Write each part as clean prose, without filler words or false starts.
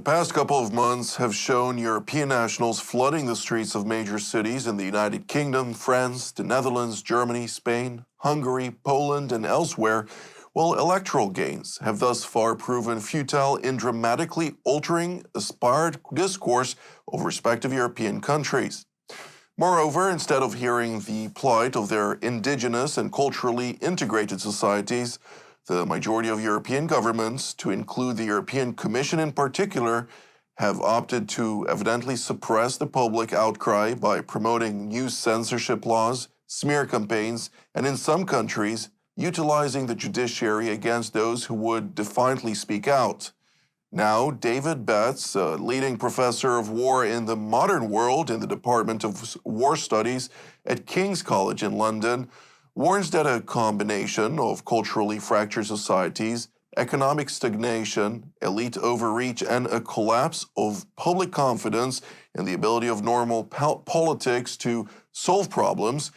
past couple of months have shown European nationals flooding the streets of major cities in the United Kingdom, France, the Netherlands, Germany, Spain, Hungary, Poland, and elsewhere, while electoral gains have thus far proven futile in dramatically altering aspired discourse of respective European countries. Moreover, instead of hearing the plight of their indigenous and culturally integrated societies, the majority of European governments, to include the European Commission in particular, have opted to evidently suppress the public outcry by promoting new censorship laws, smear campaigns, and in some countries, utilizing the judiciary against those who would defiantly speak out. Now, David Betz, a leading professor of war in the modern world in the Department of War Studies at King's College in London, warns that a combination of culturally fractured societies, economic stagnation, elite overreach, and a collapse of public confidence in the ability of normal politics to solve problems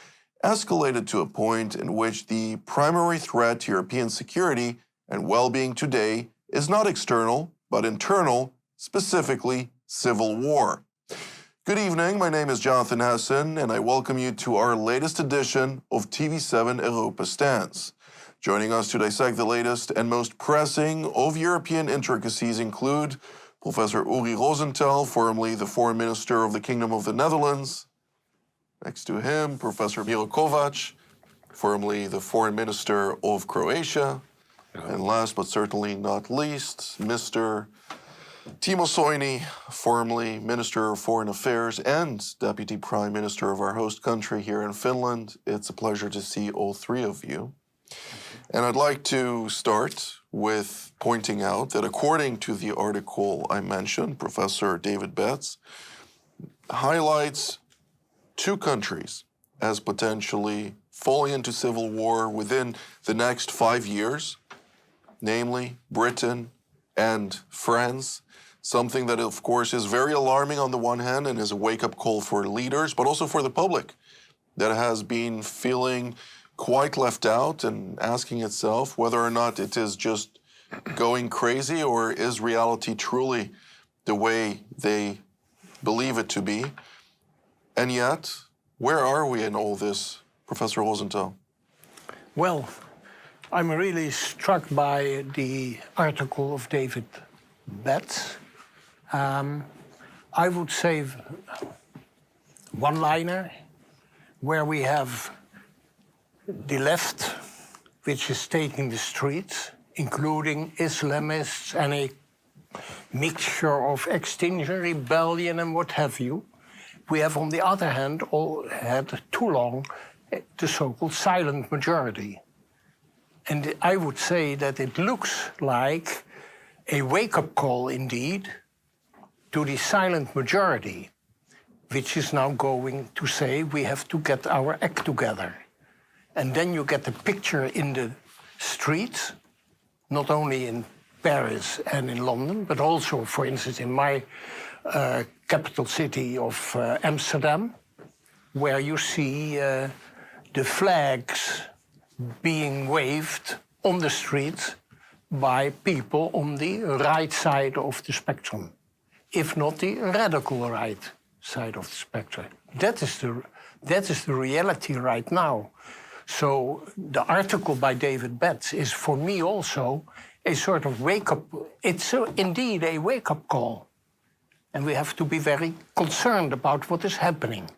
escalated to a point in which the primary threat to European security and well-being today is not external, but internal, specifically civil war. Good evening, my name is Jonathan Hessen, and I welcome you to our latest edition of TV7 Europa Stands. Joining us to dissect the latest and most pressing of European intricacies include Professor Uri Rosenthal, formerly the Foreign Minister of the Kingdom of the Netherlands. Next to him, Professor Miro Kovac, formerly the Foreign Minister of Croatia. And last but certainly not least, Mr. Timo Soini, formerly Minister of Foreign Affairs and Deputy Prime Minister of our host country here in Finland. It's a pleasure to see all three of you. And I'd like to start with pointing out that according to the article I mentioned, Professor David Betz highlights two countries as potentially falling into civil war within the next 5 years, namely Britain and France, something that, of course, is very alarming on the one hand and is a wake-up call for leaders, but also for the public that has been feeling quite left out and asking itself whether or not it is just going crazy or is reality truly the way they believe it to be. And yet, where are we in all this, Professor Rosenthal? Well, I'm really struck by the article of David Betz. I would say one-liner, where we have the left, which is taking the streets, including Islamists and a mixture of Extinction Rebellion and what have you. We have, on the other hand, all had too long the so-called silent majority. And I would say that it looks like a wake-up call, indeed, to the silent majority, which is now going to say we have to get our act together. And then you get the picture in the streets, not only in Paris and in London, but also, for instance, in my capital city of Amsterdam, where you see the flags being waved on the streets by people on the right side of the spectrum, if not the radical right side of the spectrum. That is the reality right now. So the article by David Betz is, for me, also a sort of wake-up. It's indeed a wake-up call. And we have to be very concerned about what is happening.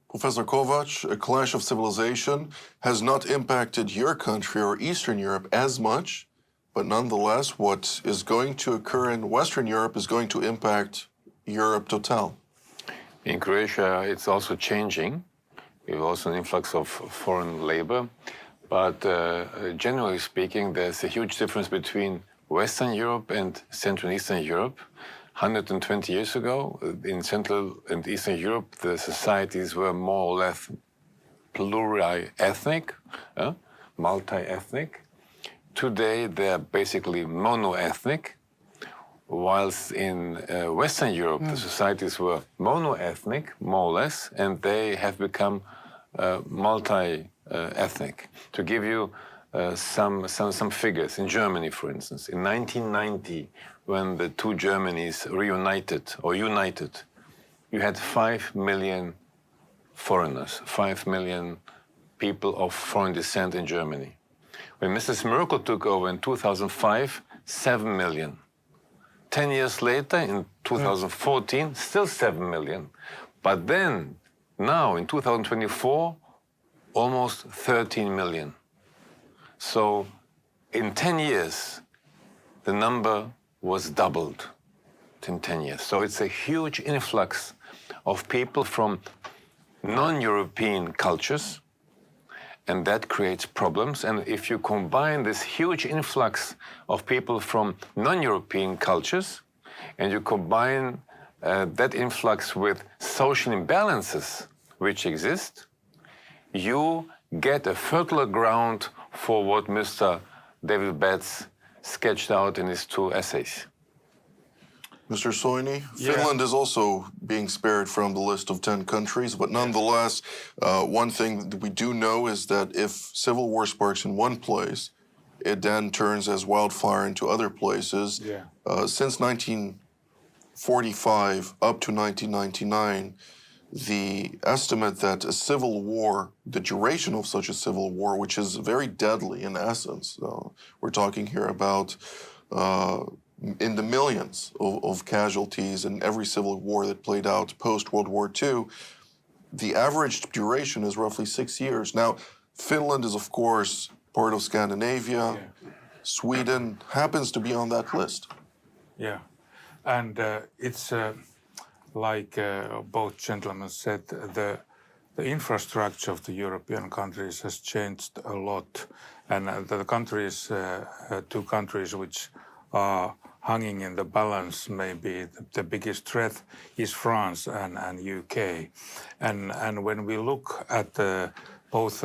Professor Kovac, a clash of civilization has not impacted your country or Eastern Europe as much, but nonetheless, what is going to occur in Western Europe is going to impact Europe total. In Croatia, it's also changing. We have also an influx of foreign labor. But generally speaking, there's a huge difference between Western Europe and Central and Eastern Europe. 120 years ago, in Central and Eastern Europe, the societies were more or less pluri-ethnic, multi-ethnic. Today, they're basically mono-ethnic, whilst in Western Europe, the societies were mono-ethnic, more or less, and they have become multi-ethnic. To give you some figures. In Germany, for instance, in 1990, when the two Germanys united, you had 5 million foreigners, 5 million people of foreign descent in Germany. When Mrs. Merkel took over in 2005, 7 million. 10 years later, in 2014, still 7 million. But then, now in 2024, almost 13 million. So in 10 years, the number was doubled in 10 years. So it's a huge influx of people from non-European cultures, and that creates problems. And if you combine this huge influx of people from non-European cultures, and you combine that influx with social imbalances which exist, you get a fertile ground for what Mr. David Betz sketched out in his two essays. Mr. Soini, Finland is also being spared from the list of 10 countries, but nonetheless, one thing that we do know is that if civil war sparks in one place, it then turns as wildfire into other places. Since 1945 up to 1999, the estimate that a civil war, the duration of such a civil war, which is very deadly in essence, we're talking here about in the millions of casualties in every civil war that played out post-World War II, the average duration is roughly 6 years. Now, Finland is, of course, part of Scandinavia. Sweden happens to be on that list. Yeah, and it's like both gentlemen said, the infrastructure of the European countries has changed a lot. And the countries, two countries which are hanging in the balance, maybe the biggest threat is France and UK. And when we look at both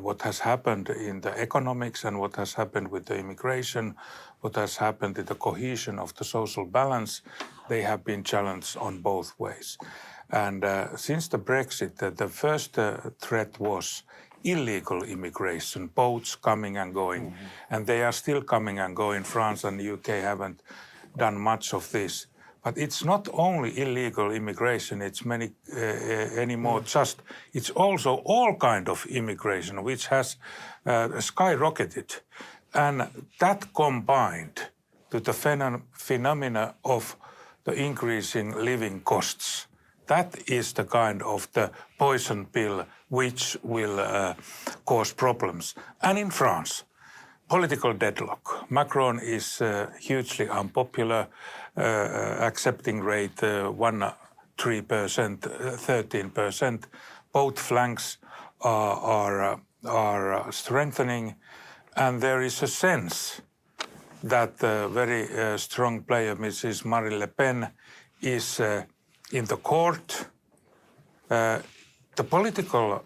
what has happened in the economics and what has happened with the immigration, what has happened in the cohesion of the social balance, they have been challenged on both ways. And since the Brexit, the first threat was illegal immigration, boats coming and going, and they are still coming and going. France and the UK haven't done much of this. But it's not only illegal immigration, it's many anymore just, it's also all kind of immigration, which has skyrocketed. And that combined to the phenomena of the increasing living costs, that is the kind of the poison pill which will cause problems. And in France, political deadlock. Macron is hugely unpopular, accepting rate 13%. Both flanks are strengthening, and there is a sense that the very strong player, Mrs. Marine Le Pen, is in the court. The political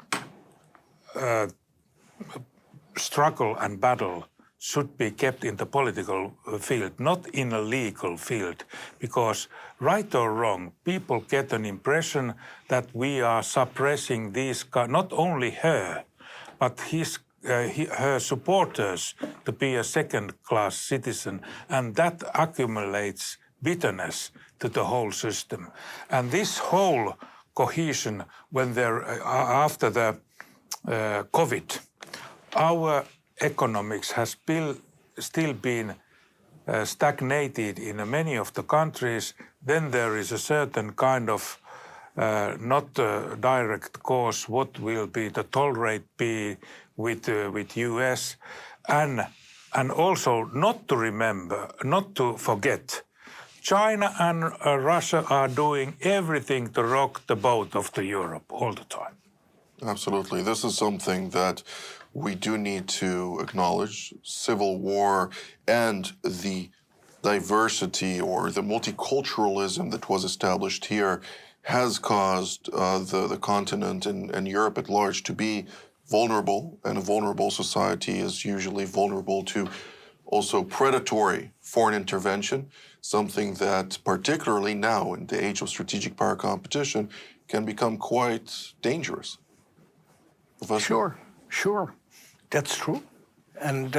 struggle and battle should be kept in the political field, not in a legal field, because right or wrong, people get an impression that we are suppressing these, not only her, but her supporters to be a second-class citizen, and that accumulates bitterness to the whole system. And this whole cohesion, when after the COVID, our economics has still been stagnated in many of the countries. Then there is a certain kind of not direct cause, what will be the toll rate be with US, and also not to forget, China and Russia are doing everything to rock the boat of the Europe all the time. Absolutely. This is something that we do need to acknowledge. Civil war and the diversity or the multiculturalism that was established here has caused the continent and Europe at large to be vulnerable, and a vulnerable society is usually vulnerable to also predatory foreign intervention, something that particularly now in the age of strategic power competition can become quite dangerous. Professor? Sure. That's true. And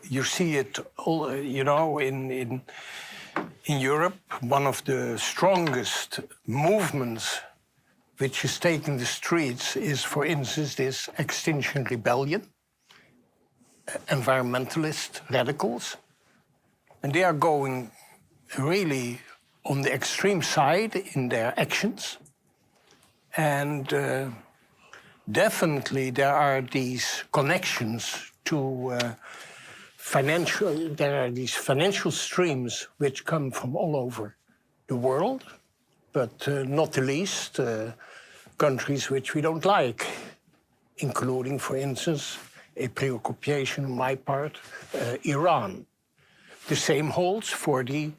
you see it all, in Europe. One of the strongest movements which is taking the streets is, for instance, this Extinction Rebellion, environmentalist radicals. And they are going really on the extreme side in their actions. And definitely there are these connections to there are these financial streams which come from all over the world, but not the least countries which we don't like, including, for instance, a preoccupation on my part, Iran. The same holds for the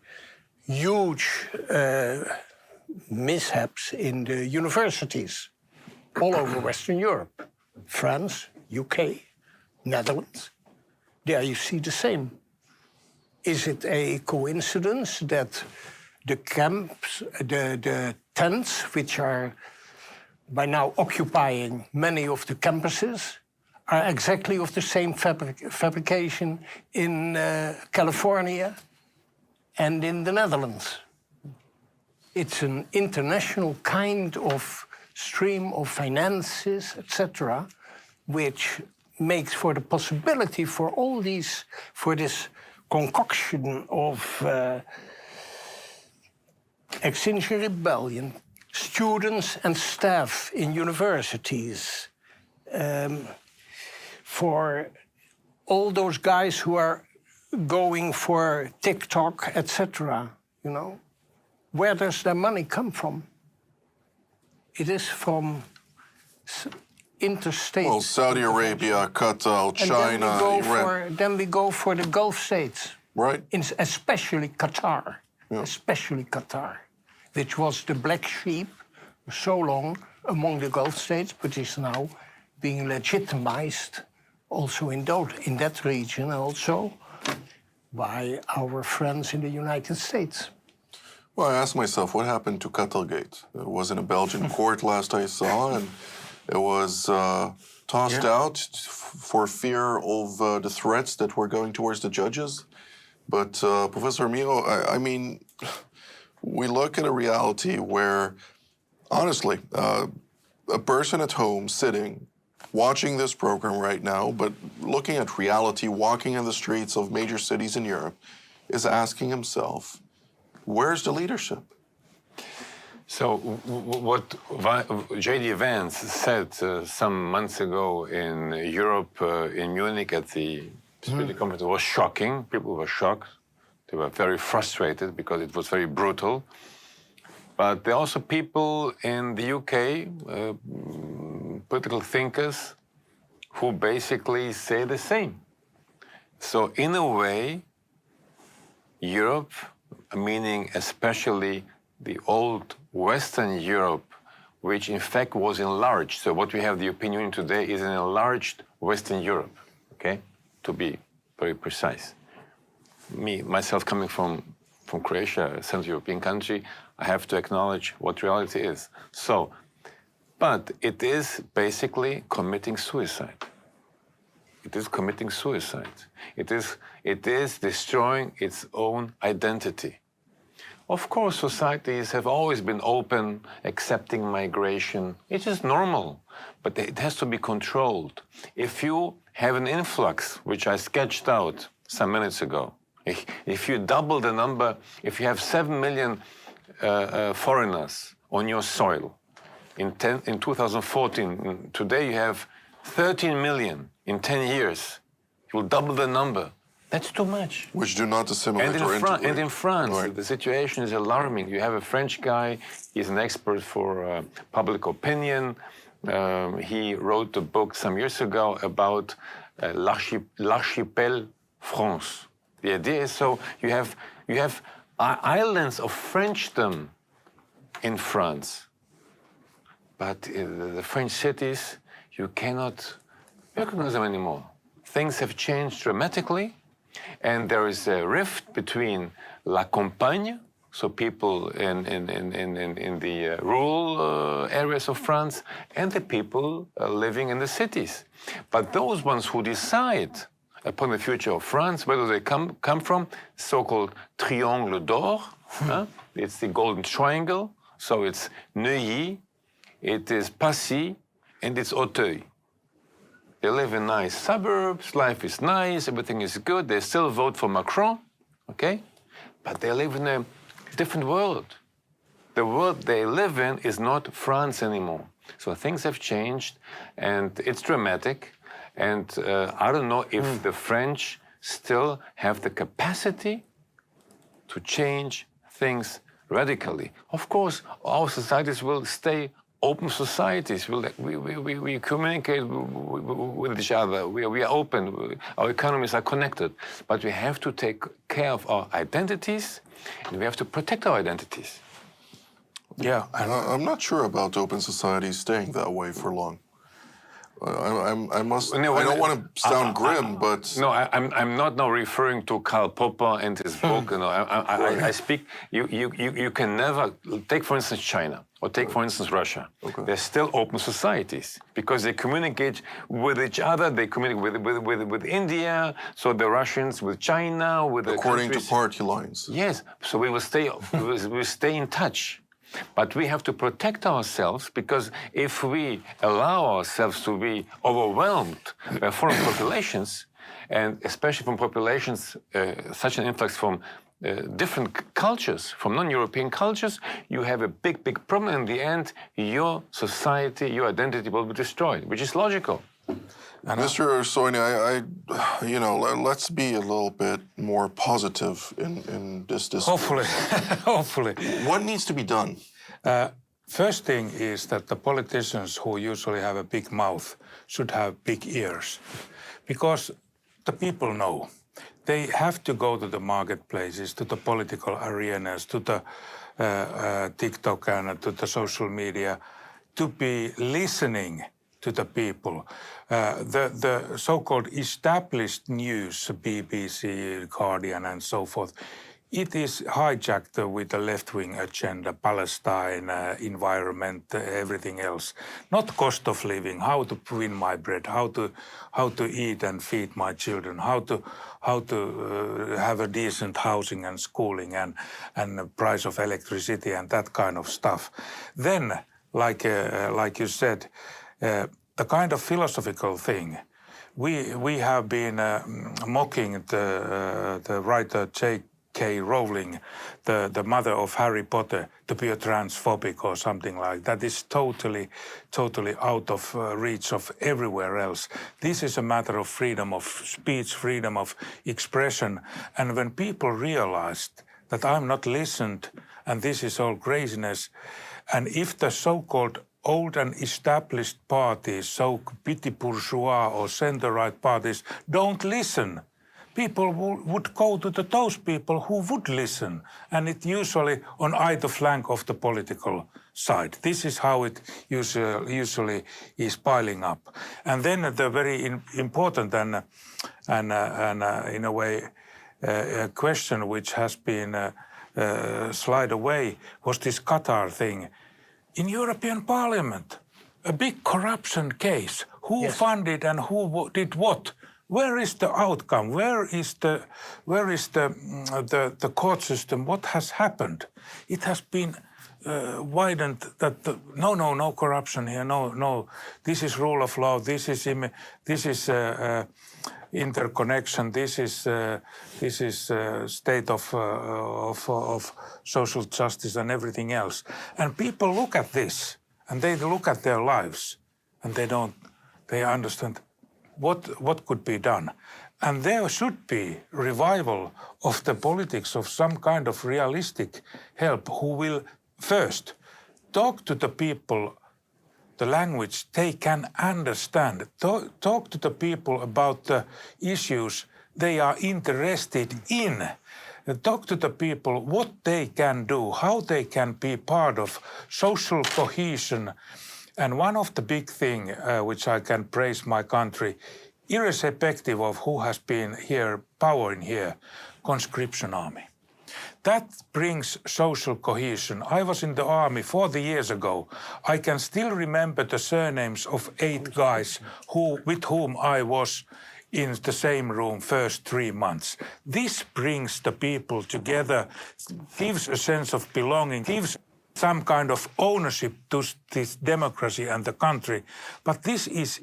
huge mishaps in the universities all over Western Europe, France, UK, Netherlands. There you see the same. Is it a coincidence that the camps, the tents, which are by now occupying many of the campuses, are exactly of the same fabrication in California and in the Netherlands? It's an international kind of stream of finances, etc., which makes for the possibility for all these, for this concoction of Extinction Rebellion, students and staff in universities, for all those guys who are going for TikTok, etc., where does their money come from? It is from interstate. Well, Saudi Arabia, Qatar, China, Iran. Then we go for the Gulf states. Right. Especially Qatar. Yeah. Especially Qatar, which was the black sheep so long among the Gulf states, but is now being legitimized also in that region, also by our friends in the United States. Well, I asked myself, what happened to Qatargate? It was in a Belgian court last I saw, and it was tossed out for fear of the threats that were going towards the judges. But Professor Mio, I mean, we look at a reality where, honestly, a person at home sitting, watching this program right now, but looking at reality, walking in the streets of major cities in Europe, is asking himself, where's the leadership? So what J.D. Vance said some months ago in Europe, in Munich at the security conference, was shocking. People were shocked. They were very frustrated because it was very brutal. But there are also people in the UK, political thinkers, who basically say the same. So in a way, Europe, meaning especially the old Western Europe, which in fact was enlarged. So what we have the opinion today is an enlarged Western Europe, okay? To be very precise. Myself coming from Croatia, a Central European country, I have to acknowledge what reality is. So, but it is basically committing suicide. It is committing suicide. It is destroying its own identity. Of course, societies have always been open, accepting migration. It is normal, but it has to be controlled. If you have an influx, which I sketched out some minutes ago, if you double the number, if you have 7 million foreigners on your soil in 2014, today you have 13 million in 10 years, you will double the number. That's too much. Which do not assimilate or integrate. And in France, right. The situation is alarming. You have a French guy, he's an expert for public opinion. He wrote a book some years ago about l'archipel France. The idea is, so you have islands of Frenchdom in France, but the French cities, you cannot recognize them anymore. Things have changed dramatically, and there is a rift between la campagne, so people in the rural areas of France, and the people living in the cities. But those ones who decide upon the future of France, where do they come from? So-called triangle d'or. It's the golden triangle. So it's Neuilly, it is Passy, and it's Auteuil. They live in nice suburbs, life is nice, everything is good. They still vote for Macron, okay? But they live in a different world. The world they live in is not France anymore. So things have changed, and it's dramatic. And I don't know if the French still have the capacity to change things radically. Of course, our societies will stay open societies. We communicate with each other. We are open. Our economies are connected. But we have to take care of our identities, and we have to protect our identities. Yeah, I'm not sure about open societies staying that way for long. I don't want to sound grim, but... No, I'm not now referring to Karl Popper and his book. You know, I speak... You can never... Take, for instance, China, or take, for instance, Russia. Okay. They're still open societies because they communicate with each other. They communicate with India, so the Russians with China, with the According countries. to party lines. Yes, so we will stay in touch. But we have to protect ourselves, because if we allow ourselves to be overwhelmed by foreign populations, and especially from populations, such an influx from different cultures, from non-European cultures, you have a big problem. In the end, your society, your identity will be destroyed, which is logical. Mr. Soini, let's be a little bit more positive in this discourse. Hopefully, hopefully. What needs to be done? First thing is that the politicians who usually have a big mouth should have big ears, because the people know. They have to go to the marketplaces, to the political arenas, to the TikTok and to the social media, to be listening to the people. The so-called established news, BBC, Guardian and so forth, it is hijacked with the left-wing agenda, Palestine, environment, everything else. Not cost of living, how to win my bread, how to eat and feed my children, how to have a decent housing and schooling and the price of electricity and that kind of stuff. Then, like you said, the kind of philosophical thing. We have been mocking the writer J.K. Rowling, the mother of Harry Potter, to be a transphobic or something like that. Is totally out of reach of everywhere else. This is a matter of freedom of speech, freedom of expression. And when people realized that I'm not listened and this is all craziness, and if the so-called old and established parties, so petit bourgeois or center-right parties, don't listen, people would go to those people who would listen, and it usually on either flank of the political side. This is how it usually is piling up. And then the very important and in a way a question which has been slid away was this Qatar thing. In European Parliament, a big corruption case. Who funded and who did what? Where is the outcome? Where is the court system? What has happened? It has been widened that no corruption here. No. This is rule of law. This is interconnection. This is state of social justice and everything else. And people look at this and they look at their lives and they understand what could be done. And there should be revival of the politics of some kind of realistic help who will first talk to the people the language they can understand. Talk to the people about the issues they are interested in. Talk to the people what they can do, how they can be part of social cohesion. And one of the big things which I can praise my country, irrespective of who has been here, powering here, conscription army. That brings social cohesion. I was in the army 40 years ago. I can still remember the surnames of 8 guys with whom I was in the same room first 3 months. This brings the people together, gives a sense of belonging, gives some kind of ownership to this democracy and the country. But this is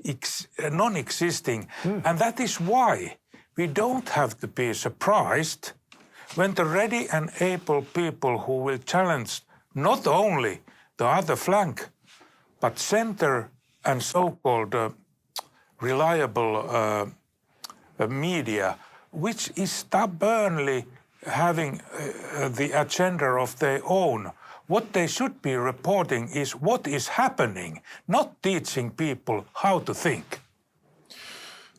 non-existing. And that is why we don't have to be surprised when the ready and able people who will challenge not only the other flank, but center and so-called reliable media, which is stubbornly having the agenda of their own. What they should be reporting is what is happening, not teaching people how to think.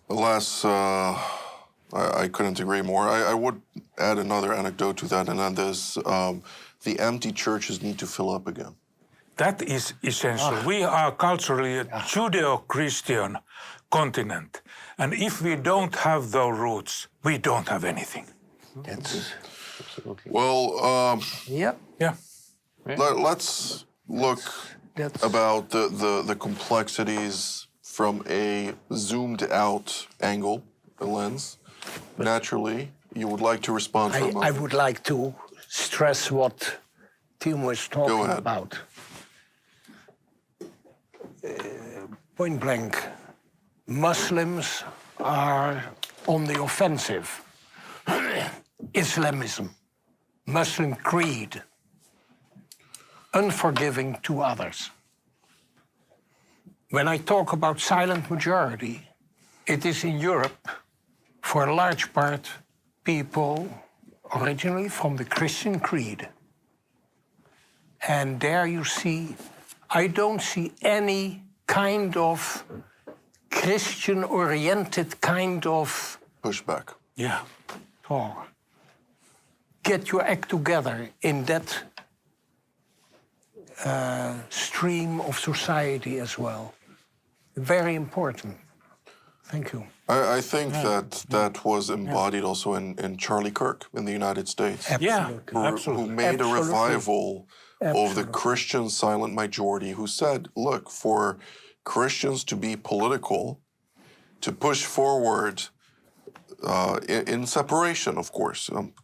Alas, I couldn't agree more. I would add another anecdote to that, and that is the empty churches need to fill up again. That is essential. We are culturally a Judeo-Christian continent, and if we don't have those roots, we don't have anything. That's Absolutely. Well, yeah. Yeah. let's look about the complexities from a zoomed-out angle, a lens. Naturally, you would like to respond for a moment. I would like to stress what Timo is talking about. Point blank, Muslims are on the offensive. Islamism, Muslim creed, unforgiving to others. When I talk about silent majority, it is in Europe, for a large part, people originally from the Christian creed. And there you see, I don't see any kind of Christian-oriented kind of Pushback. Yeah. talk. Get your act together in that stream of society as well. Very important. Thank you. I think that was embodied also in Charlie Kirk in the United States. Who made a revival of the Christian silent majority, who said, look, for Christians to be political, to push forward in separation, of course.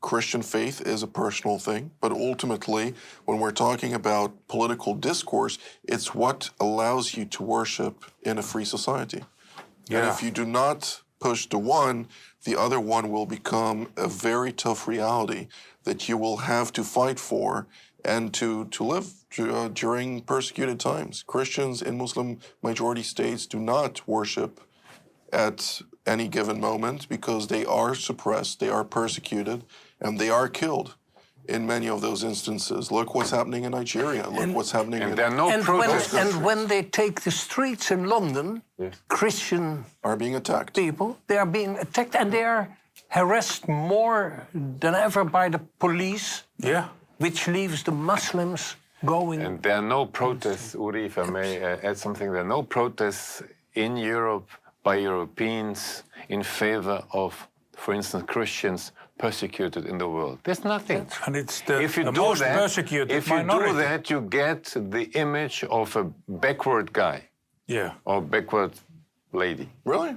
Christian faith is a personal thing, but ultimately, when we're talking about political discourse, it's what allows you to worship in a free society. And if you do not push the one, the other one will become a very tough reality that you will have to fight for and to live during persecuted times. Christians in Muslim majority states do not worship at any given moment because they are suppressed, they are persecuted, and they are killed in many of those instances. Look what's happening in Nigeria. Look what's happening in... There are no protests. And when they take the streets in London, Christian are being attacked. people, they are being attacked and they are harassed more than ever by the police, which leaves the Muslims going... And there are no protests, Uri, if I may add something, there are no protests in Europe by Europeans in favor of, for instance, Christians persecuted in the world. There's nothing. And it's the most persecuted if minority. you do that, you get the image of a backward guy. Or backward lady. Really?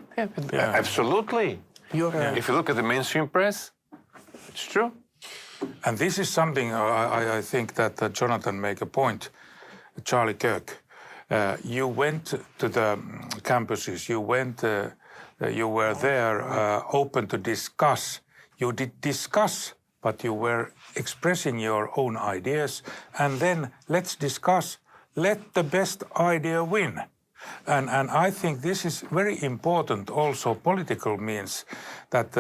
Absolutely. If you look at the mainstream press, it's true. And this is something I think that Jonathan make a point, Charlie Kirk. You went to the campuses, you were there open to discuss. You did discuss, but you were expressing your own ideas. And then let's discuss, let the best idea win. And I think this is very important also political means that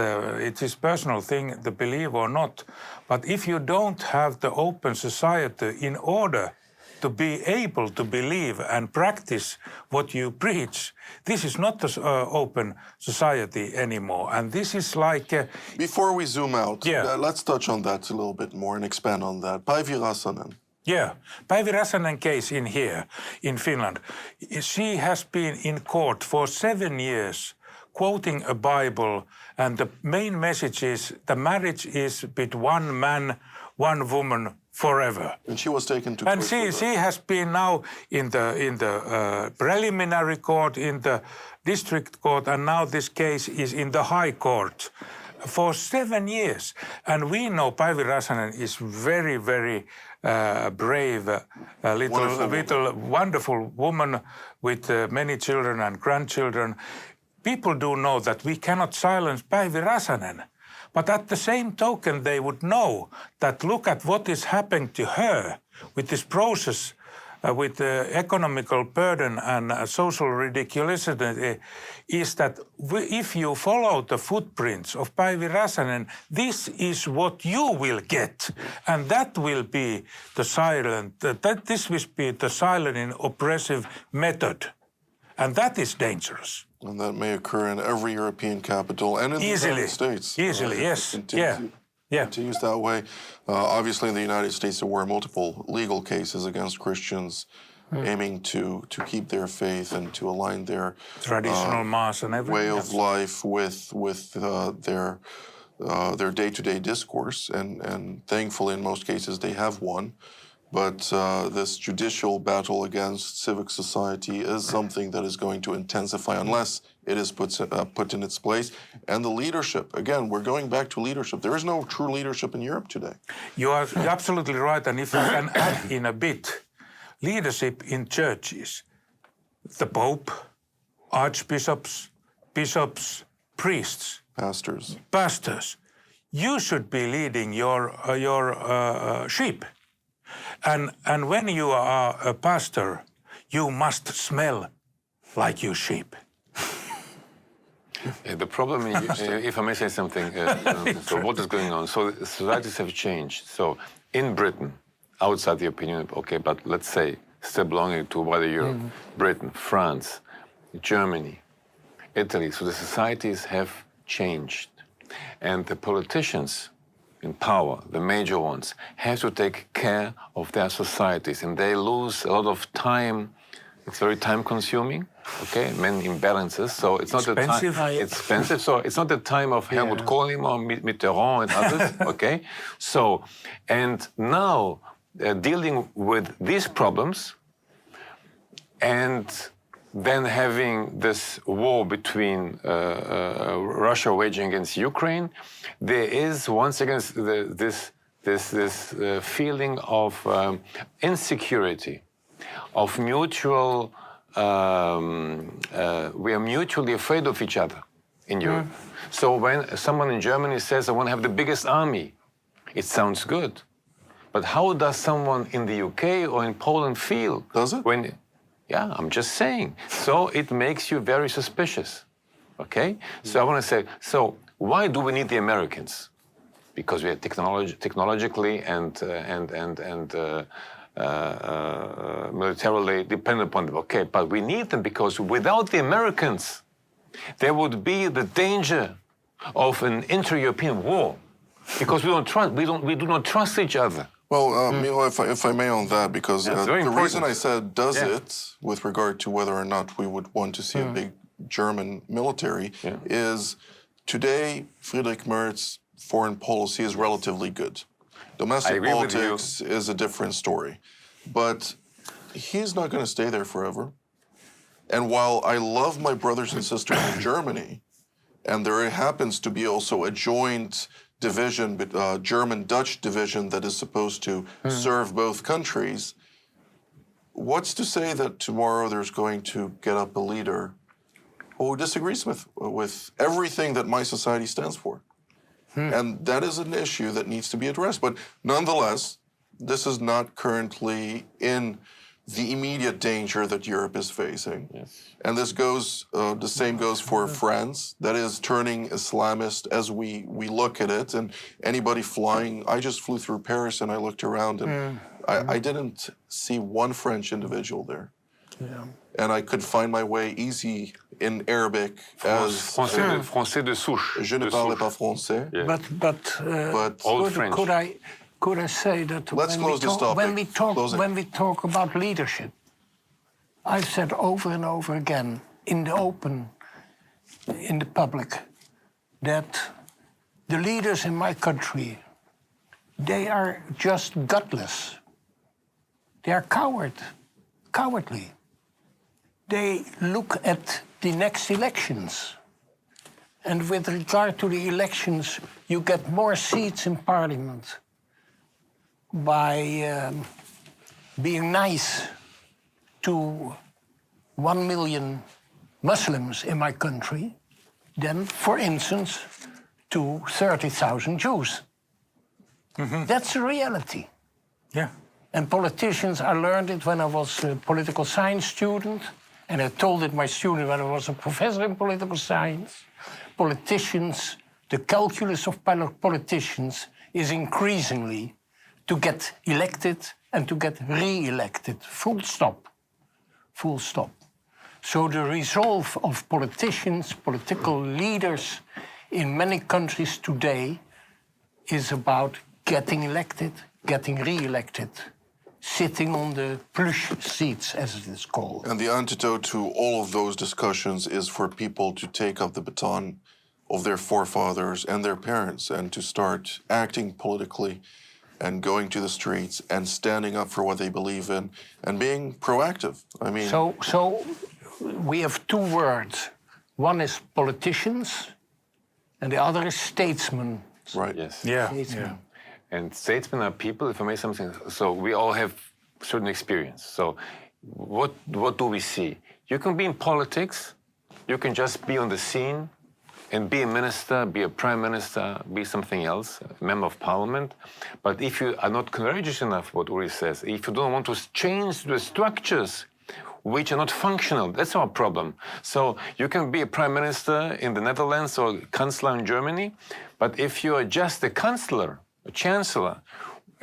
it is personal thing to believe or not. But if you don't have the open society in order to be able to believe and practice what you preach, this is not the open society anymore. And this is like... Before we zoom out, let's touch on that a little bit more and expand on that. Päivi Räsänen. Päivi Räsänen case in here, in Finland. She has been in court for 7 years, quoting a Bible, and the main message is the marriage is between one man, one woman forever. And she was taken to And court for that. she has been now in the preliminary court, in the district court, and now this case is in the high court for 7 years. And we know Päivi Räsänen is very, very brave, wonderful woman with many children and grandchildren. People do know that we cannot silence Päivi Räsänen. But at the same token, they would know that look at what is happening to her with this process, with economical burden and social ridiculousness, is that if you follow the footprints of Päivi Räsänen, this is what you will get. And that will be the silent, this will be the silent and oppressive method. And that is dangerous. And that may occur in every European capital and in the United States. Easily, yes. Continues that way. Obviously, in the United States, there were multiple legal cases against Christians aiming to keep their faith and to align their traditional mass and everything way of life with their day-to-day discourse. And thankfully, in most cases, they have won. But this judicial battle against civic society is something that is going to intensify unless it is put in its place. And the leadership, again, we're going back to leadership. There is no true leadership in Europe today. You are absolutely right. And if I can add in a bit, leadership in churches, the Pope, archbishops, bishops, priests, pastors, you should be leading your sheep. And when you are a pastor, you must smell like your sheep. The problem, if I may say something, so what is going on? So societies have changed. So in Britain, outside the opinion, okay, but let's say still belonging to wider Europe, Britain, France, Germany, Italy, so the societies have changed. And the politicians in power, the major ones, have to take care of their societies, and they lose a lot of time. It's very time-consuming, okay, many imbalances, so it's not the time. It's expensive, so it's not the time of Helmut Kohl anymore, Mitterrand and others, okay? So, and now dealing with these problems and then having this war between Russia waging against Ukraine, there is once again this feeling of insecurity, of mutual. We are mutually afraid of each other in Europe. So when someone in Germany says, "I want to have the biggest army," it sounds good, but how does someone in the UK or in Poland feel? Does it? Yeah, I'm just saying. So it makes you very suspicious, okay? So I want to say, so why do we need the Americans? Because we are technologically and militarily dependent upon them, okay? But we need them because without the Americans, there would be the danger of an inter-European war, because we do not trust each other. Well, Milo, if I may on that, because the reason I said it with regard to whether or not we would want to see a big German military is today Friedrich Merz's foreign policy is relatively good. Domestic politics is a different story. But he's not going to stay there forever. And while I love my brothers and sisters in Germany, and there happens to be also a joint division, German-Dutch division that is supposed to serve both countries, what's to say that tomorrow there's going to get up a leader who disagrees with everything that my society stands for? And that is an issue that needs to be addressed. But nonetheless, this is not currently in the immediate danger that Europe is facing. And this goes, the same goes for France, that is turning Islamist as we look at it. And anybody flying, I just flew through Paris and I looked around and I didn't see one French individual there. And I could find my way easy in Arabic as Français de souche. Je ne parle pas français. But Old French. Could I say that when we talk about leadership, I've said over and over again in the open, in the public, that the leaders in my country they are just gutless. They are cowardly. They look at the next elections. And with regard to the elections, you get more seats in parliament by being nice to 1 million Muslims in my country than, for instance, to 30,000 Jews. Mm-hmm. That's the reality. Yeah. And politicians, I learned it when I was a political science student, and I told it my student when I was a professor in political science. Politicians, the calculus of politicians is increasingly to get elected and to get re-elected. Full stop. Full stop. So the resolve of politicians, political leaders in many countries today is about getting elected, getting re-elected, sitting on the plush seats, as it is called. And the antidote to all of those discussions is for people to take up the baton of their forefathers and their parents and to start acting politically and going to the streets and standing up for what they believe in and being proactive. I mean... So we have two words. One is politicians and the other is statesmen. Right. Yes. Yeah. Statesmen. Yeah. And statesmen are people, if I may say something, so we all have certain experience. So what do we see? You can be in politics, you can just be on the scene and be a minister, be a prime minister, be something else, a member of parliament. But if you are not courageous enough, what Uri says, if you don't want to change the structures which are not functional, that's our problem. So you can be a prime minister in the Netherlands or chancellor in Germany, but if you are just a chancellor, a chancellor,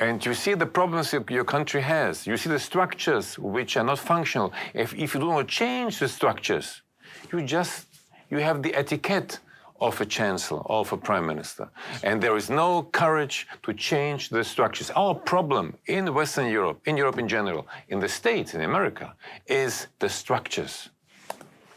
and you see the problems your country has, you see the structures which are not functional. If you do not change the structures, you have the etiquette of a chancellor, of a prime minister. And there is no courage to change the structures. Our problem in Western Europe, in Europe in general, in the States, in America, is the structures.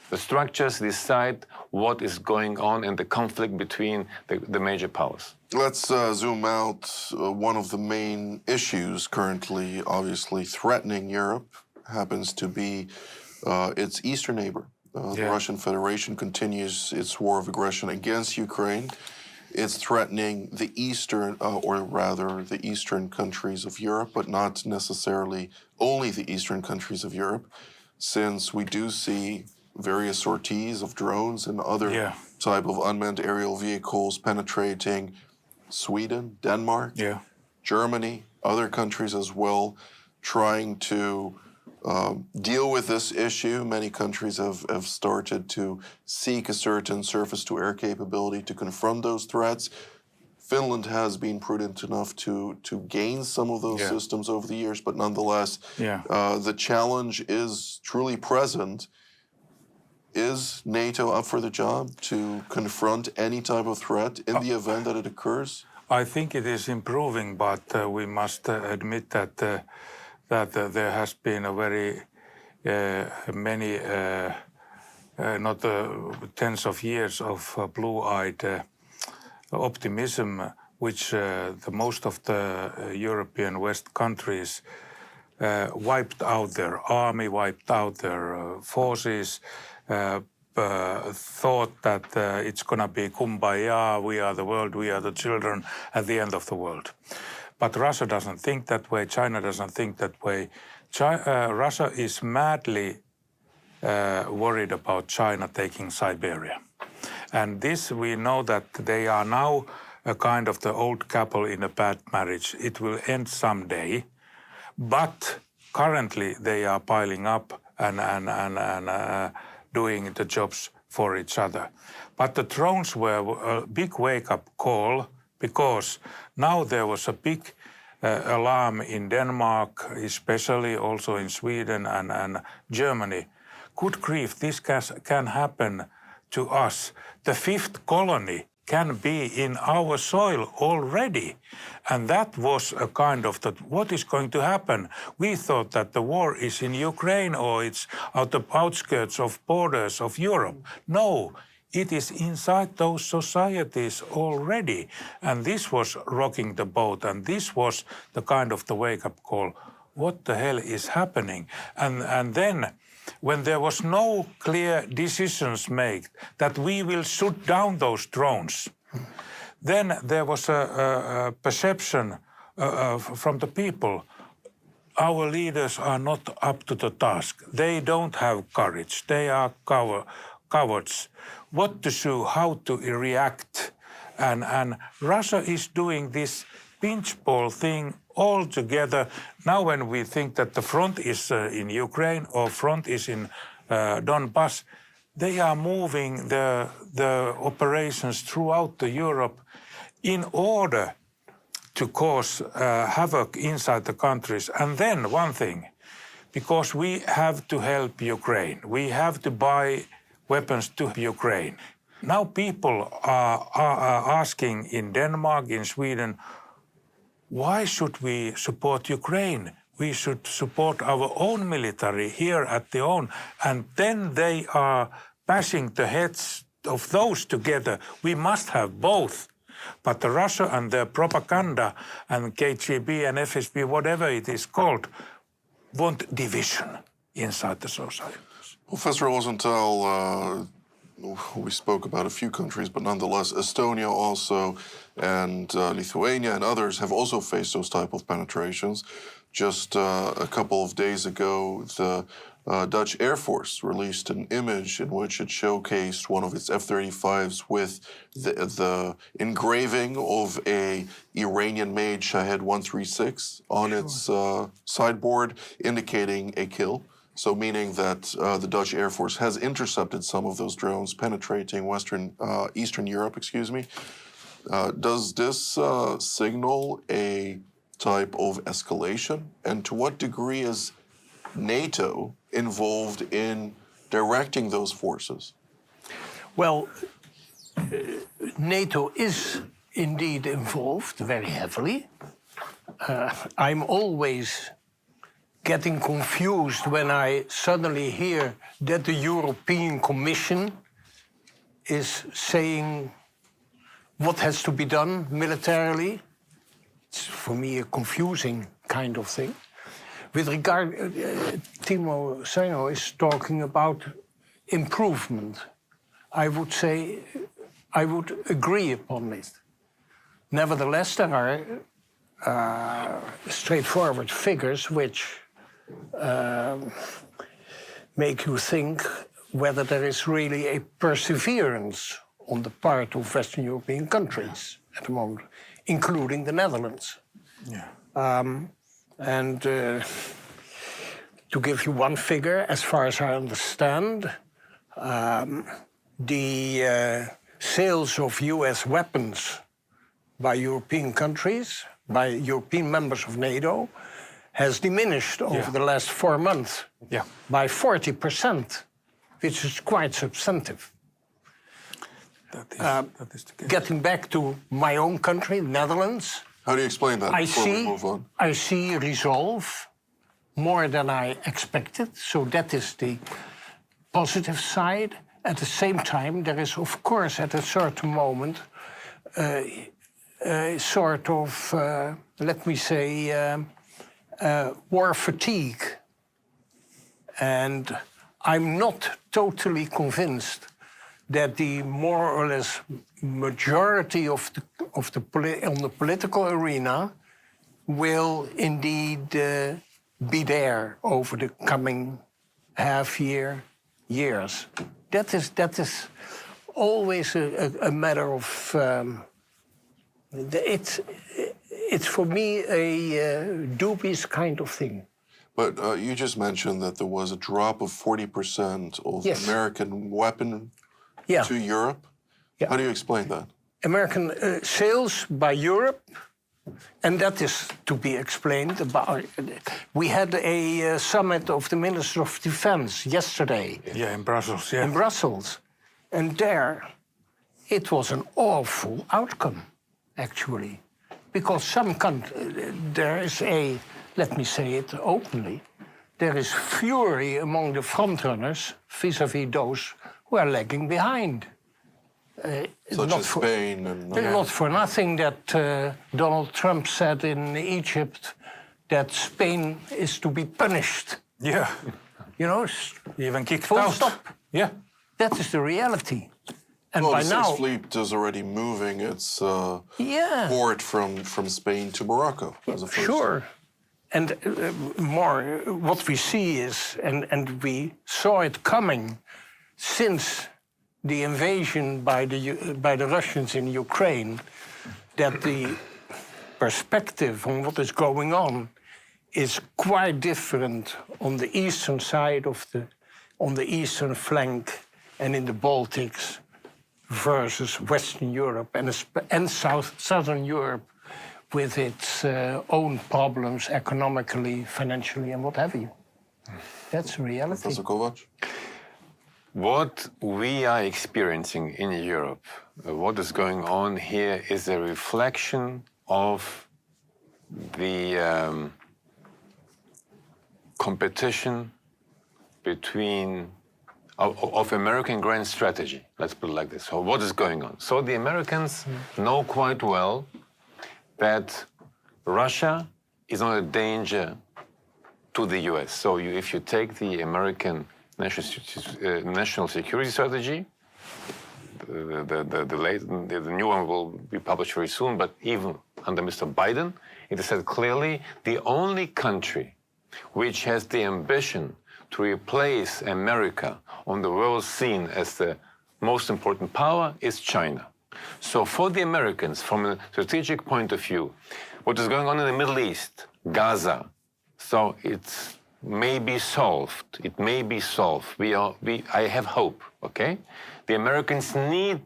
The structures decide what is going on in the conflict between the major powers. Let's zoom out. One of the main issues currently, obviously, threatening Europe happens to be its eastern neighbor. The Russian Federation continues its war of aggression against Ukraine. It's threatening the eastern, or rather the eastern countries of Europe, but not necessarily only the eastern countries of Europe, since we do see various sorties of drones and other type of unmanned aerial vehicles penetrating Sweden, Denmark, Germany, other countries as well, trying to deal with this issue. Many countries have started to seek a certain surface-to-air capability to confront those threats. Finland has been prudent enough to gain some of those systems over the years, but nonetheless, the challenge is truly present. Is NATO up for the job to confront any type of threat in the event that it occurs? I think it is improving, but we must admit that there has been a very many, not tens of years of blue-eyed optimism, which the most of the European West countries wiped out their army, wiped out their forces, thought that it's going to be kumbaya, we are the world, we are the children at the end of the world. But Russia doesn't think that way, China doesn't think that way. Russia is madly worried about China taking Siberia. And this, we know that they are now a kind of the old couple in a bad marriage. It will end someday, but currently they are piling up and doing the jobs for each other. But the drones were a big wake-up call because now there was a big alarm in Denmark, especially also in Sweden and Germany. Good grief, this can happen to us. The fifth colony can be in our soil already. And that was a kind of what is going to happen? We thought that the war is in Ukraine or it's out the outskirts of borders of Europe. No, It is inside those societies already. And this was rocking the boat, and this was the kind of the wake-up call. What the hell is happening? And then, when there was no clear decisions made that we will shoot down those drones, then there was a perception from the people, our leaders are not up to the task. They don't have courage. They are cowards. What to do, how to react. And Russia is doing this pinch ball thing all together. Now when we think that the front is in Ukraine or front is in Donbass, they are moving the operations throughout Europe in order to cause havoc inside the countries. And then one thing, because we have to help Ukraine, we have to buy weapons to Ukraine. Now people are asking in Denmark, in Sweden, why should we support Ukraine? We should support our own military here at the own. And then they are bashing the heads of those together. We must have both. But the Russia and their propaganda and KGB and FSB, whatever it is called, want division inside the societies. Professor Rosenthal, we spoke about a few countries, but nonetheless, Estonia also and Lithuania and others have also faced those type of penetrations. Just a couple of days ago, the Dutch Air Force released an image in which it showcased one of its F-35s with the engraving of a Iranian-made Shahed 136 on its sideboard, indicating a kill. So meaning that the Dutch Air Force has intercepted some of those drones penetrating Eastern Europe, excuse me. Does this signal a type of escalation? And to what degree is NATO involved in directing those forces? Well, NATO is indeed involved very heavily. I'm always getting confused when I suddenly hear that the European Commission is saying what has to be done militarily. It's for me a confusing kind of thing. With regard, Timo Saino is talking about improvement. I would say, I would agree upon it. Nevertheless, there are straightforward figures which make you think whether there is really a perseverance on the part of Western European countries at the moment, including the Netherlands. Yeah. And to give you one figure, as far as I understand, the sales of US weapons by European countries, by European members of NATO, has diminished over the last 4 months by 40%, which is quite substantive. That is the case. Getting back to my own country, Netherlands, How do you explain that before we move on? I see resolve more than I expected, so that is the positive side. At the same time, there is, of course, at a certain moment, a sort of, let me say, war fatigue. And I'm not totally convinced that the more or less majority on the political arena will indeed be there over the coming years. That is always a matter of. It's for me a dubious kind of thing. But you just mentioned that there was a drop of 40% of American weapon to Europe. Yeah. How do you explain that? American sales by Europe, and that is to be explained. We had a summit of the Minister of Defense yesterday. Yeah, in Brussels. Yeah. In Brussels, and there, it was an awful outcome, actually, because there is a, let me say it openly, there is fury among the frontrunners vis-à-vis those who are lagging behind. Such not as for, Spain and... not for nothing that Donald Trump said in Egypt that Spain is to be punished. Yeah. You know, Even kicked full out. stop. Yeah. That is the reality. And Well, by the now, Sixth Fleet is already moving its yeah, port from Spain to Morocco as a first sure. And more, what we see is, and we saw it coming since the invasion by the Russians in Ukraine, that the perspective on what is going on is quite different on the eastern side on the eastern flank and in the Baltics versus Western Europe and Southern Europe with its own problems economically, financially, and what have you. That's reality. Professor Kovac? What we are experiencing in Europe, what is going on here is a reflection of the competition between of American grand strategy, let's put it like this. So what is going on? So the Americans know quite well that Russia is not a danger to the US. So if you take the American national security strategy, the new one will be published very soon, but even under Mr. Biden, it is said clearly the only country which has the ambition to replace America on the world scene as the most important power is China. So for the Americans, from a strategic point of view, what is going on in the Middle East, Gaza, so it may be solved. It may be solved. I have hope, okay? The Americans need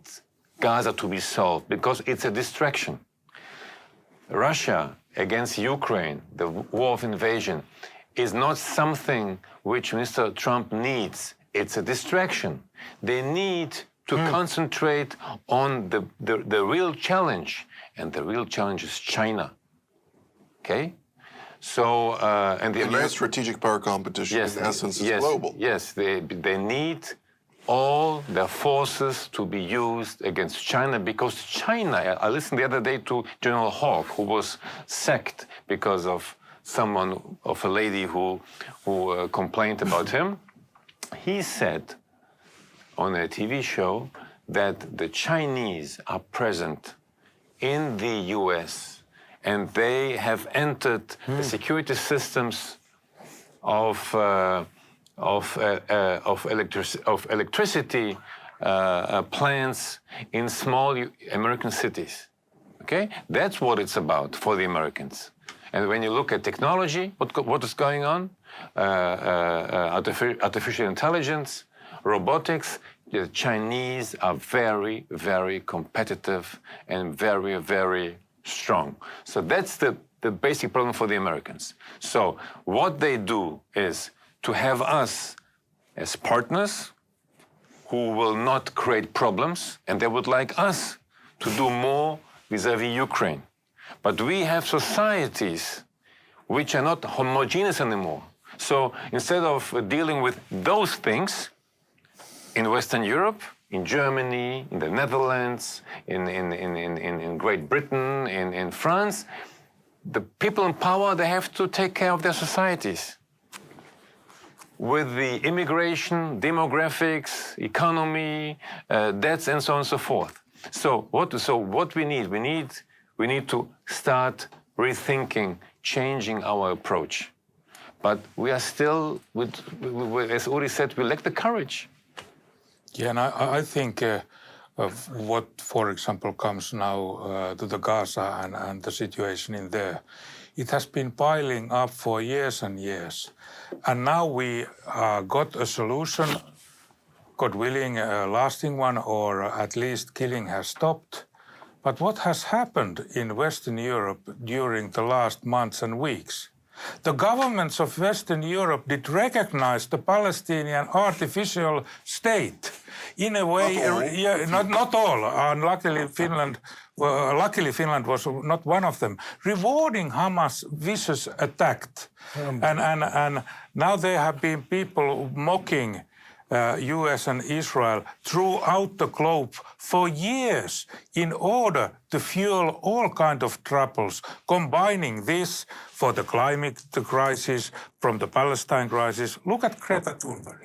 Gaza to be solved because it's a distraction. Russia against Ukraine, the war of invasion, is not something which Mr. Trump needs. It's a distraction. They need to concentrate on the real challenge, and the real challenge is China. Okay? So, and their strategic power competition, in essence, is global. Yes, they need all their forces to be used against China because China, I listened the other day to General Hawk, who was sacked because of a lady who complained about him. He said on a TV show that the Chinese are present in the US and they have entered the security systems of electricity plants in small American cities. Okay, that's what it's about for the Americans. And when you look at technology, what is going on? Artificial intelligence, robotics, the Chinese are very, very competitive and very, very strong. So that's the basic problem for the Americans. So what they do is to have us as partners who will not create problems, and they would like us to do more vis-à-vis Ukraine. But we have societies which are not homogeneous anymore. So instead of dealing with those things in Western Europe, in Germany, in the Netherlands, in Great Britain, in France, the people in power, they have to take care of their societies. With the immigration, demographics, economy, debts, and so on and so forth. So what we need to start rethinking, changing our approach. But we are still, as Uri said, we lack the courage. Yeah, and I think of what, for example, comes now to the Gaza and the situation in there, it has been piling up for years and years. And now we got a solution, God willing, a lasting one, or at least killing has stopped. But what has happened in Western Europe during the last months and weeks? The governments of Western Europe did recognize the Palestinian artificial state. In a way, not all. Luckily, Finland was not one of them. Rewarding Hamas' vicious attack. And now there have been people mocking US and Israel throughout the globe for years in order to fuel all kinds of troubles, combining this for the climate crisis, from the Palestine crisis. Look at Greta Thunberg.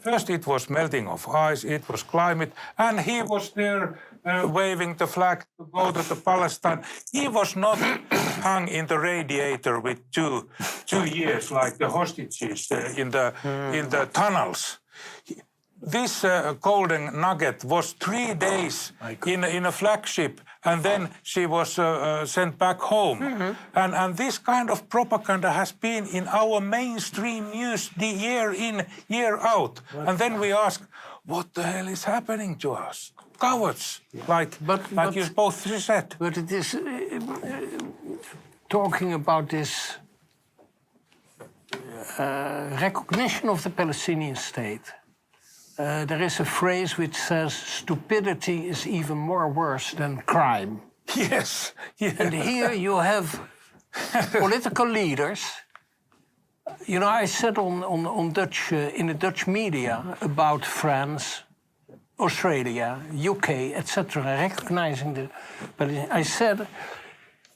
First it was melting of ice, it was climate, and he was there waving the flag to go to the Palestine. He was not hung in the radiator with two years like the hostages in the tunnels. This golden nugget was 3 days in a flagship, and then she was sent back home. And this kind of propaganda has been in our mainstream news the year in, year out. And then we ask, what the hell is happening to us? Cowards, like you both said. But it is talking about this recognition of the Palestinian state. There is a phrase which says stupidity is even more worse than crime. Yes. Yeah. And here you have political leaders. You know, I said on Dutch in the Dutch media about France, Australia, UK, etc., recognizing the. But I said,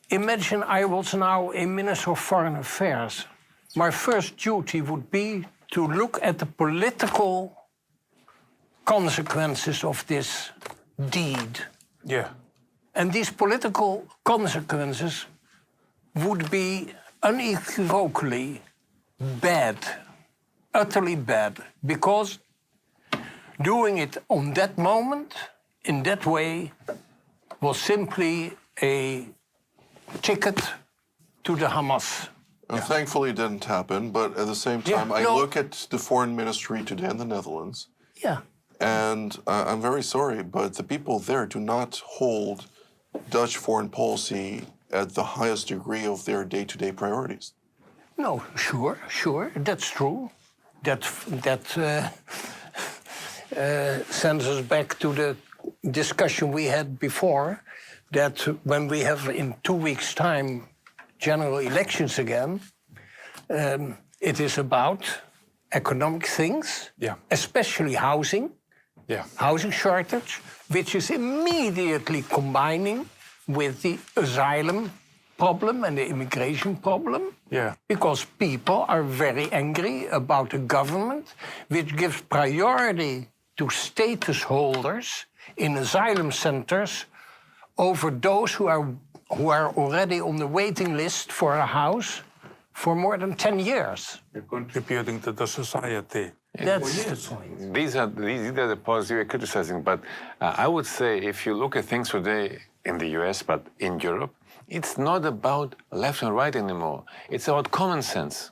imagine I was now a Minister of Foreign Affairs. My first duty would be to look at the political consequences of this deed. Yeah. And these political consequences would be unequivocally bad, utterly bad, because doing it on that moment, in that way, was simply a ticket to the Hamas. Thankfully, it didn't happen, but at the same time, I look at the foreign ministry today in the Netherlands. Yeah. And I'm very sorry, but the people there do not hold Dutch foreign policy at the highest degree of their day-to-day priorities. No, sure, that's true. That sends us back to the discussion we had before, that when we have in 2 weeks' time general elections again, it is about economic things, especially housing, housing shortage, which is immediately combining with the asylum problem and the immigration problem. Because people are very angry about a government which gives priority to status holders in asylum centers over those who are already on the waiting list for a house for more than 10 years. You're contributing to the society. That's the point. These are the points you are criticizing, but I would say if you look at things today in the US, but in Europe, it's not about left and right anymore. It's about common sense.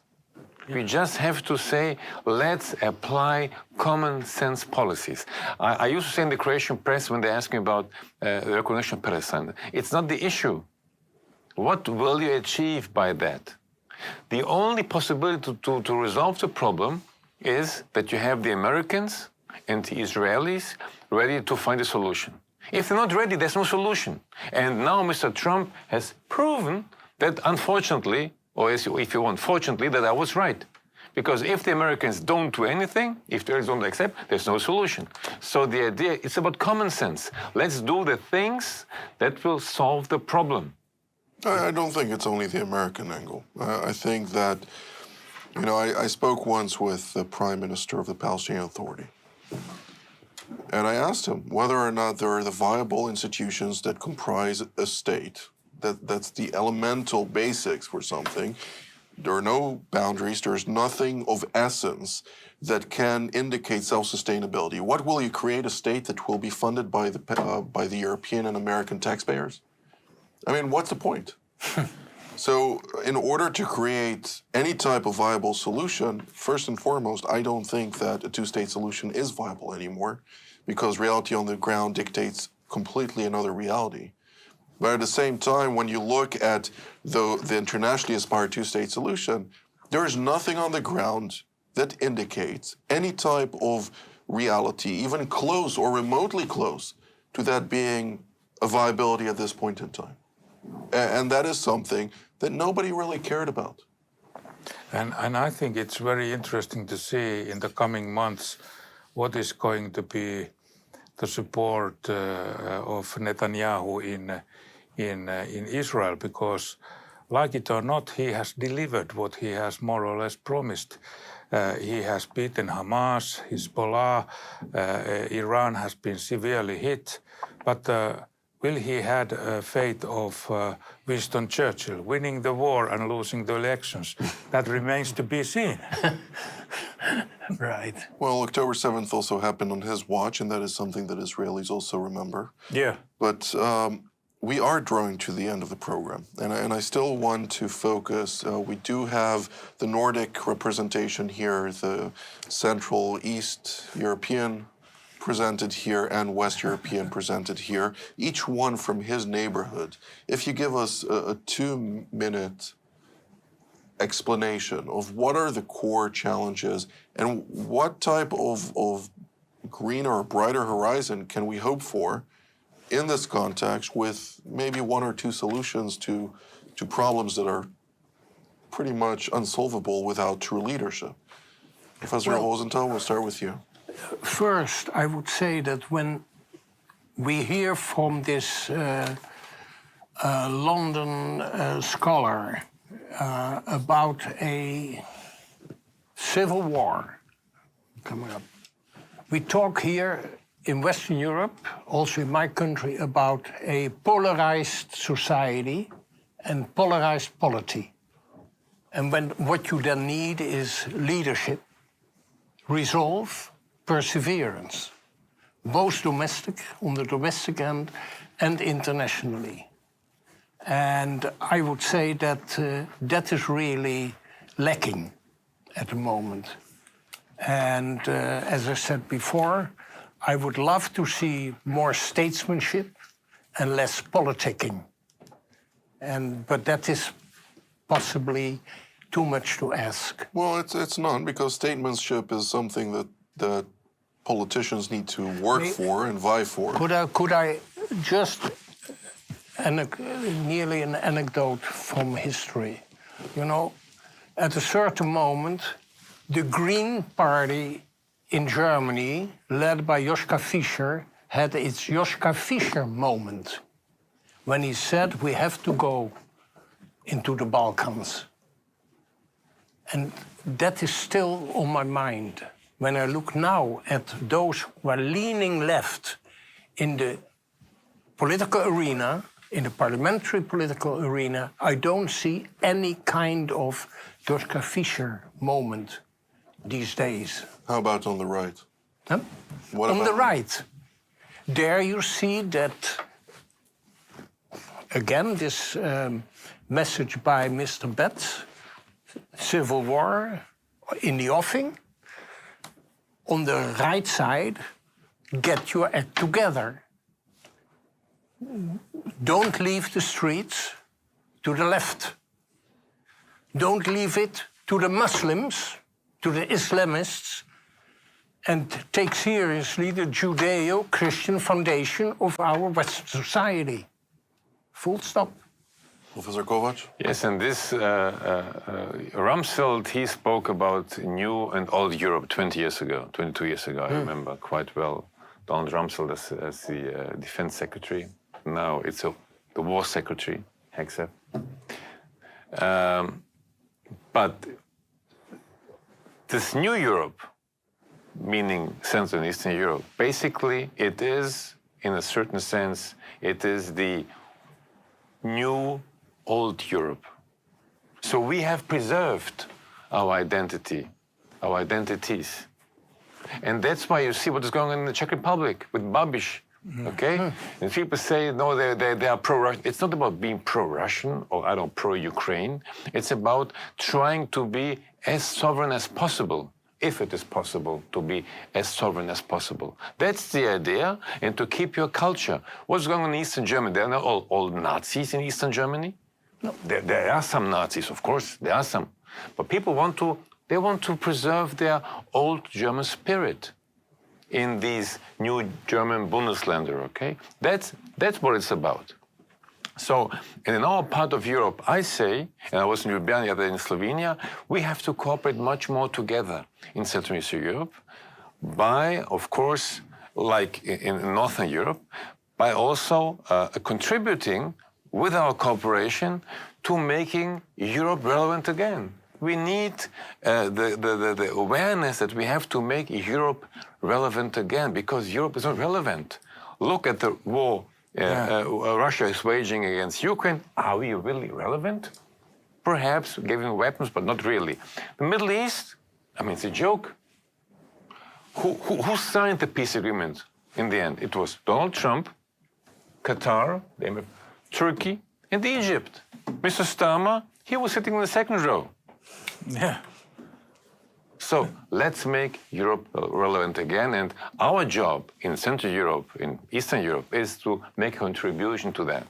We just have to say, let's apply common sense policies. I used to say in the Croatian press when they asked me about the recognition of Palestine, it's not the issue. What will you achieve by that? The only possibility to resolve the problem is that you have the Americans and the Israelis ready to find a solution. If they're not ready, there's no solution. And now Mr. Trump has proven that, unfortunately, or if you want, fortunately, that I was right. Because if the Americans don't do anything, if the Israelis don't accept, there's no solution. So the idea, it's about common sense. Let's do the things that will solve the problem. I don't think it's only the American angle. I think that, you know, I spoke once with the Prime Minister of the Palestinian Authority. And I asked him whether or not there are the viable institutions that comprise a state. That's the elemental basics for something. There are no boundaries. There's nothing of essence that can indicate self-sustainability. What will you create a state that will be funded by the European and American taxpayers? I mean, what's the point? So in order to create any type of viable solution, first and foremost, I don't think that a two-state solution is viable anymore, because reality on the ground dictates completely another reality. But at the same time, when you look at the internationally aspired two-state solution, there is nothing on the ground that indicates any type of reality, even close or remotely close to that being a viability at this point in time. And that is something that nobody really cared about. And I think it's very interesting to see in the coming months what is going to be the support of Netanyahu in Israel, because, like it or not, he has delivered what he has more or less promised. He has beaten Hamas, Hezbollah, Iran has been severely hit, but will he had fate of Winston Churchill, winning the war and losing the elections? That remains to be seen. Right. Well, October 7th also happened on his watch, and that is something that Israelis also remember. Yeah. But we are drawing to the end of the program, and I still want to focus. We do have the Nordic representation here, the Central East European presented here, and West European presented here, each one from his neighborhood. If you give us a 2-minute explanation of what are the core challenges and what type of greener or brighter horizon can we hope for in this context, with maybe 1 or 2 solutions to problems that are pretty much unsolvable without true leadership. Professor Rosenthal, we'll start with you. First, I would say that when we hear from this London scholar about a civil war coming up, we talk here in Western Europe, also in my country, about a polarized society and polarized polity. And what you then need is leadership, resolve, perseverance, both domestic, on the domestic end, and internationally. And I would say that that is really lacking at the moment. And as I said before, I would love to see more statesmanship and less politicking. But that is possibly too much to ask. Well, it's not, because statesmanship is something that politicians need to work for and vie for. Could I just, nearly an anecdote from history. You know, at a certain moment, the Green Party in Germany, led by Joschka Fischer, had its Joschka Fischer moment when he said we have to go into the Balkans. And that is still on my mind. When I look now at those who are leaning left in the political arena, in the parliamentary political arena, I don't see any kind of Joschka Fischer moment these days. How about on the right? Huh? On the right, there you see that, again, this message by Mr. Betz, civil war in the offing. On the right side, get your act together. Don't leave the streets to the left. Don't leave it to the Muslims, to the Islamists, and take seriously the Judeo-Christian foundation of our Western society. Full stop. Professor Kovac? Yes, and this Rumsfeld, he spoke about new and old Europe 20 years ago, 22 years ago, I remember quite well. Donald Rumsfeld as the defense secretary. Now it's the war secretary, Hegseth. But this new Europe, meaning Central and Eastern Europe, basically it is, in a certain sense, it is the new old Europe. So we have preserved our identity, our identities. And that's why you see what is going on in the Czech Republic with Babiš, okay? And people say, no, they are pro-Russian. It's not about being pro-Russian or, I don't know, pro-Ukraine. It's about trying to be as sovereign as possible, if it is possible to be as sovereign as possible. That's the idea, and to keep your culture. What's going on in Eastern Germany? There are not all Nazis in Eastern Germany. No, there are some Nazis, of course, there are some. But people want to preserve their old German spirit in these new German Bundesländer, okay? That's what it's about. So, in our part of Europe, I say, and I was in Ljubljana, the other in Slovenia, we have to cooperate much more together in Central and Eastern Europe by, of course, like in Northern Europe, by also contributing with our cooperation to making Europe relevant again. We need the awareness that we have to make Europe relevant again, because Europe is not relevant. Look at the war Russia is waging against Ukraine. Are we really relevant? Perhaps giving weapons, but not really. The Middle East, I mean, it's a joke. Who signed the peace agreement in the end? It was Donald Trump, Qatar, Turkey, and Egypt. Mr. Starmer, he was sitting in the second row. Yeah. So let's make Europe relevant again. And our job in Central Europe, in Eastern Europe, is to make a contribution to that.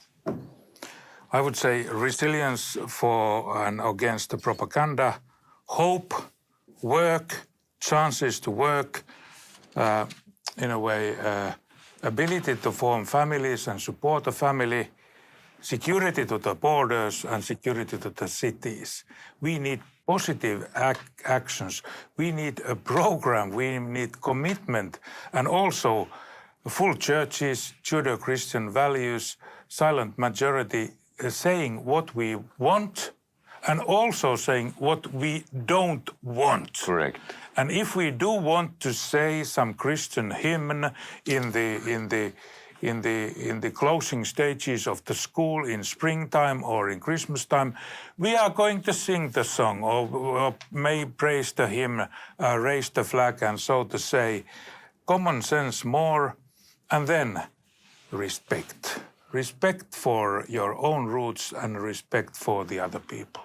I would say resilience for and against the propaganda, hope, work, chances to work, in a way, ability to form families and support a family, security to the borders and security to the cities. We need positive actions. We need a program. We need commitment, and also full churches, Judeo-Christian values, silent majority saying what we want, and also saying what we don't want. Correct. And if we do want to say some Christian hymn in the closing stages of the school in springtime or in Christmas time, we are going to sing the song or may praise the hymn, raise the flag, and so to say, common sense more, and then respect. Respect for your own roots and respect for the other people.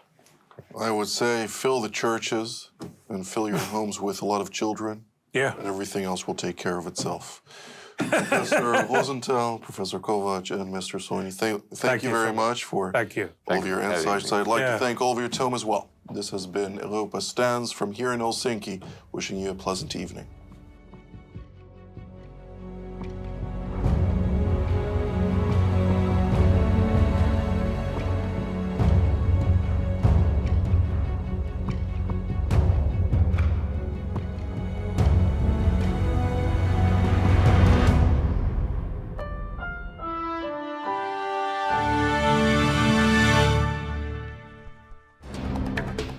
I would say fill the churches and fill your homes with a lot of children. Yeah. And everything else will take care of itself. Professor Rosenthal, Professor Kovac, and Mr. Soini, thank you very much for all of your insights. I'd like to thank all of your time as well. This has been Europa Stands from here in Helsinki, wishing you a pleasant evening.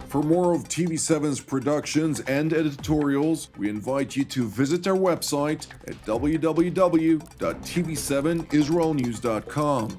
For more of TV7's productions and editorials, we invite you to visit our website at www.tv7israelnews.com.